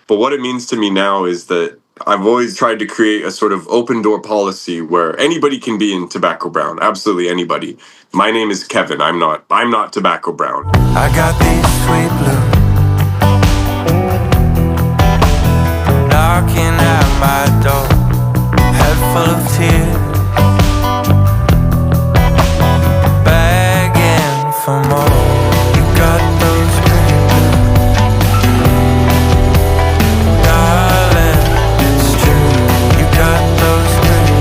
But what it means to me now is that I've always tried to create a sort of open door policy where anybody can be in Tobacco Brown. Absolutely anybody. My name is Kevan. I'm not Tobacco Brown. I got these sweet blues knocking at my door, head full of tears, begging for more. You got those pretty blues, darling, it's true. You got those pretty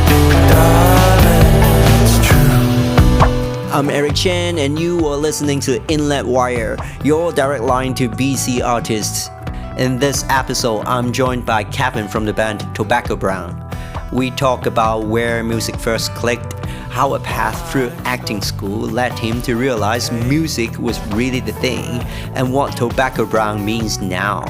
blues, darling, it's true. I'm Eric Chen, and you are listening to Inlet Wire, your direct line to BC artists. In this episode, I'm joined by Kevan from the band Tobacco Brown. We talk about where music first clicked, how a path through acting school led him to realize music was really the thing, and what Tobacco Brown means now.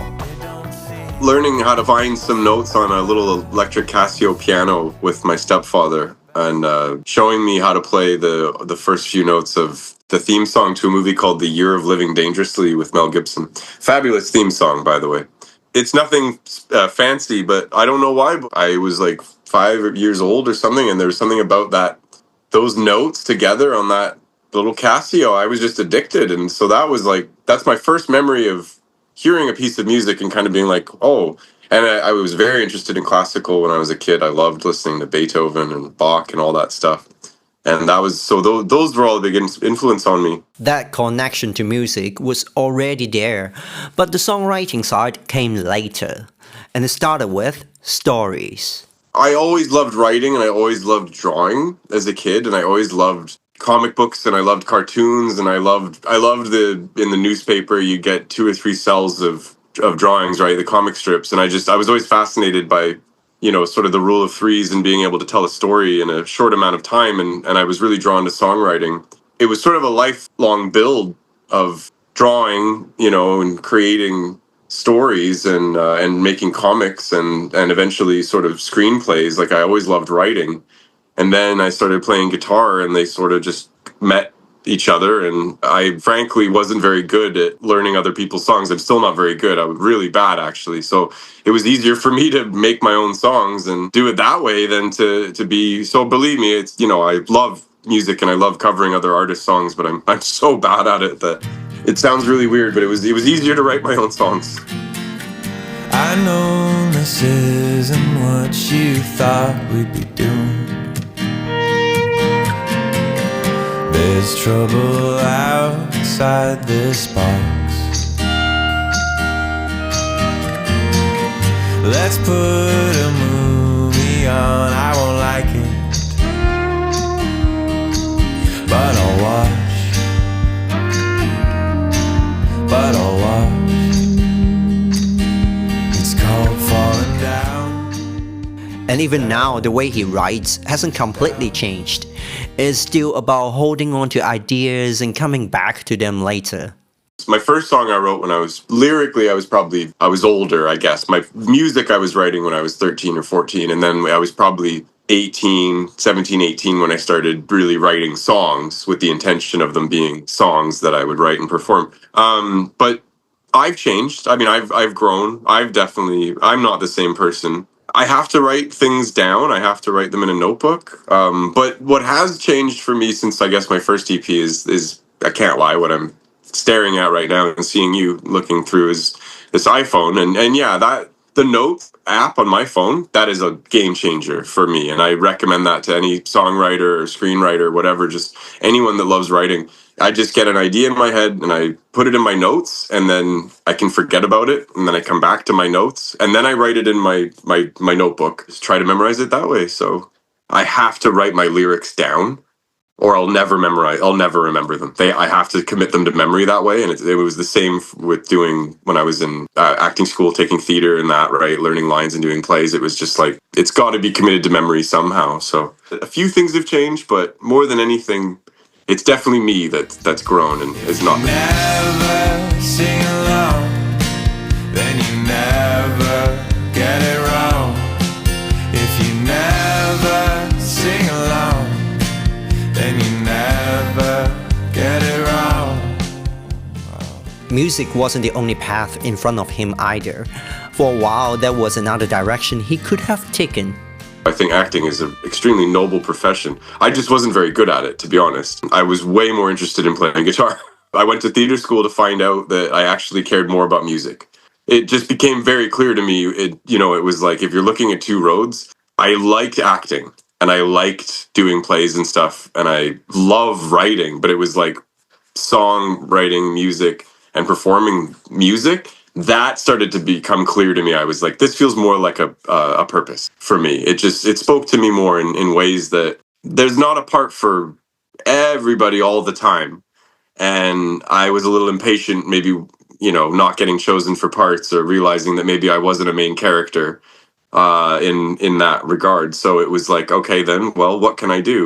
Learning how to find some notes on a little electric Casio piano with my stepfather, and showing me how to play the first few notes of the theme song to a movie called The Year of Living Dangerously with Mel Gibson. Fabulous theme song, by the way. It's nothing fancy, but I don't know why. I was like 5 years old or something, and there was something about those notes together on that little Casio. I was just addicted, and so that's my first memory of hearing a piece of music and kind of being like, oh. And I was very interested in classical when I was a kid. I loved listening to Beethoven and Bach and all that stuff. And those were all a big influence on me. That connection to music was already there, but the songwriting side came later, and it started with stories. I always loved writing, and I always loved drawing as a kid, and I always loved comic books, and I loved cartoons, and I loved in the newspaper you get 2 or 3 cells of drawings, right? The comic strips. And I was always fascinated by, sort of the rule of threes and being able to tell a story in a short amount of time. And I was really drawn to songwriting. It was sort of a lifelong build of drawing, and creating stories and making comics and eventually sort of screenplays. Like I always loved writing. And then I started playing guitar, and they sort of just met each other, and I frankly wasn't very good at learning other people's songs. I'm still not very good. I was really bad, actually. So it was easier for me to make my own songs and do it that way than to be. So believe me, it's I love music and I love covering other artists' songs, but I'm so bad at it that it sounds really weird. But it was easier to write my own songs. I know this isn't what you thought we'd be doing. There's trouble outside this box. Let's put a movie on. I won't like it, but I'll watch. It's called Falling Down. And even now, the way he writes hasn't completely changed. It's still about holding on to ideas and coming back to them later. My first song I wrote when I was older, I guess. My music I was writing when I was 13 or 14, and then I was probably 17, 18 when I started really writing songs with the intention of them being songs that I would write and perform. But I've changed. I mean, I've grown. I'm not the same person. I have to write things down. I have to write them in a notebook. But what has changed for me since I guess my first EP is I can't lie, what I'm staring at right now and seeing you looking through is this iPhone. And yeah, that the Notes app on my phone, that is a game changer for me. And I recommend that to any songwriter or screenwriter, whatever, just anyone that loves writing. I just get an idea in my head and I put it in my notes, and then I can forget about it, and then I come back to my notes, and then I write it in my notebook. Just try to memorize it that way. So I have to write my lyrics down, or I'll never remember them. I have to commit them to memory that way. And it was the same with doing when I was in acting school, taking theater and that, right? Learning lines and doing plays. It was just like, it's got to be committed to memory somehow. So a few things have changed, but more than anything, it's definitely me that's grown and is not. Never sing along, then you never get it wrong. If you never sing along, then you never get it wrong. music wasn't the only path in front of him either. For a while, there was another direction he could have taken. I think acting is an extremely noble profession. I just wasn't very good at it, to be honest. I was way more interested in playing guitar. I went to theater school to find out that I actually cared more about music. It just became very clear to me, it was like, if you're looking at two roads, I liked acting and I liked doing plays and stuff and I love writing, but it was like songwriting, music, and performing music. That started to become clear to me. I was like, this feels more like a purpose for me. It spoke to me more in ways that there's not a part for everybody all the time. And I was a little impatient, maybe, not getting chosen for parts or realizing that maybe I wasn't a main character in that regard. So it was like, okay, then, well, what can I do?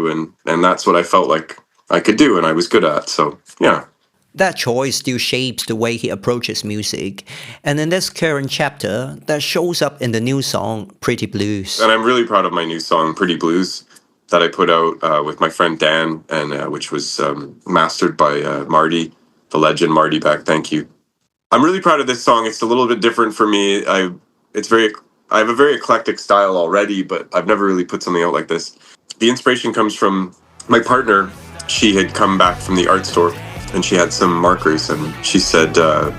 And that's what I felt like I could do and I was good at. So, yeah. That choice still shapes the way he approaches music. And in this current chapter, that shows up in the new song, Pretty Blues. And I'm really proud of my new song, Pretty Blues, that I put out with my friend Dan, and which was mastered by Marty, the legend Marty Beck. Thank you. I'm really proud of this song. It's a little bit different for me. I have a very eclectic style already, but I've never really put something out like this. The inspiration comes from my partner. She had come back from the art store and she had some markers and she said,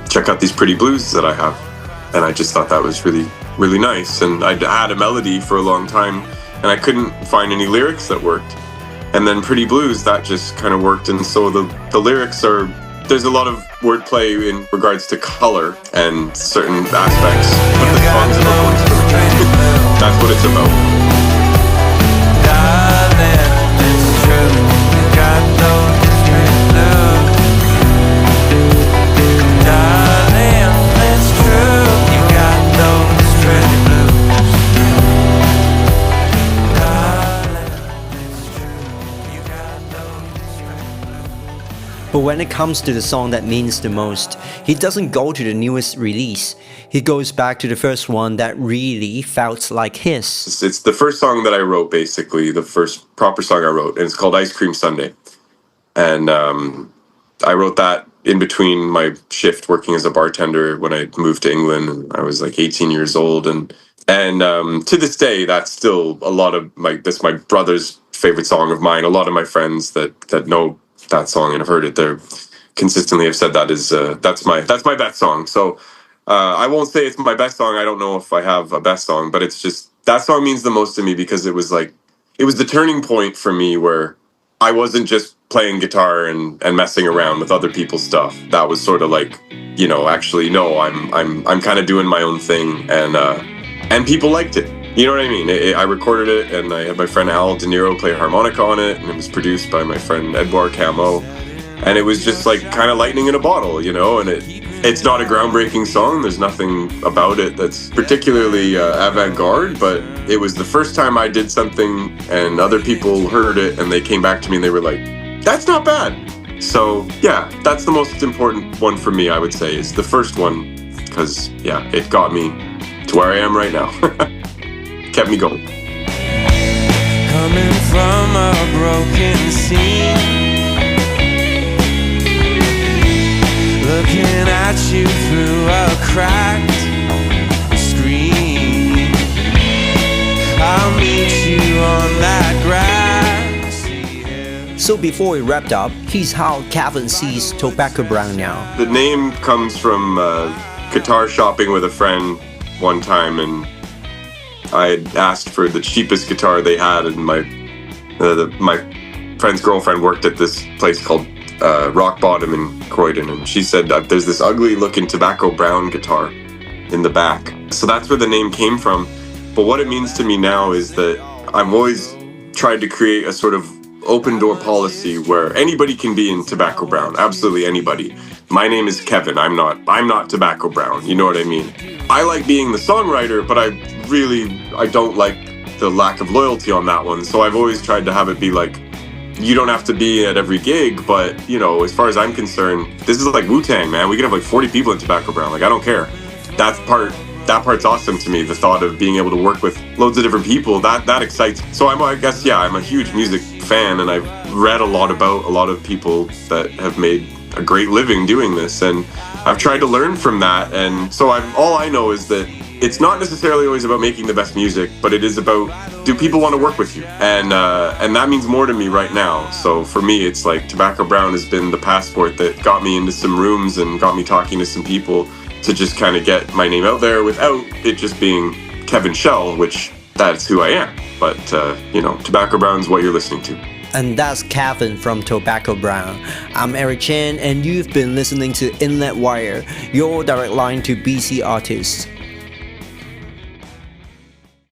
check out these pretty blues that I have. And I just thought that was really, really nice. And I'd had a melody for a long time and I couldn't find any lyrics that worked. And then Pretty Blues, that just kind of worked. And so the lyrics there's a lot of wordplay in regards to color and certain aspects. But the song's about going to the That's what it's about. But when it comes to the song that means the most, he doesn't go to the newest release. He goes back to the first one that really felt like his. It's the first song that I wrote, basically, the first proper song I wrote, and it's called Ice Cream Sundae. And I wrote that in between my shift working as a bartender when I moved to England, and I was like 18 years old. And to this day, that's still that's my brother's favorite song of mine. A lot of my friends that know that song and have heard it, they consistently have said that is that's my best song. So I won't say it's my best song. I don't know if I have a best song, but it's just that song means the most to me because it was the turning point for me where I wasn't just playing guitar and messing around with other people's stuff. That was sort of like, actually no, I'm kind of doing my own thing, and people liked it. You know what I mean? I recorded it, and I had my friend Al De Niro play harmonica on it, and it was produced by my friend Edouard Camo, and it was just like kind of lightning in a bottle, and it's not a groundbreaking song. There's nothing about it that's particularly avant-garde, but it was the first time I did something, and other people heard it, and they came back to me, and they were like, that's not bad. So, yeah, that's the most important one for me, I would say, is the first one, because, yeah, it got me to where I am right now. Kept me going. Coming from a broken scene, looking at you through a cracked screen. I'll meet you on that grassy hill. So before we wrapped up, here's how Kevan sees Tobacco Brown now. The name comes from guitar shopping with a friend one time, and I had asked for the cheapest guitar they had, and my friend's girlfriend worked at this place called Rock Bottom in Croydon, and she said there's this ugly looking tobacco brown guitar in the back. So that's where the name came from. But what it means to me now is that I've always tried to create a sort of open door policy where anybody can be in tobacco brown, absolutely anybody. My name is Kevan. I'm not tobacco brown. You know what I mean? I like being the songwriter, but I don't like the lack of loyalty on that one. So I've always tried to have it be like, you don't have to be at every gig, but as far as I'm concerned, this is like Wu-Tang, man. We could have like 40 people in tobacco brown. Like, I don't care. That part's awesome to me. The thought of being able to work with loads of different people, that excites. So I'm a huge music fan, and I've read a lot about a lot of people that have made a great living doing this, and I've tried to learn from that. And so all I know is that it's not necessarily always about making the best music, but it is about, do people want to work with you? And that means more to me right now. So for me, it's like Tobacco Brown has been the passport that got me into some rooms and got me talking to some people to just kind of get my name out there without it just being Kevan Shell, which that's who I am. But, Tobacco Brown's what you're listening to. And that's Kevan from Tobacco Brown. I'm Eric Chen, and you've been listening to Inlet Wire, your direct line to BC artists.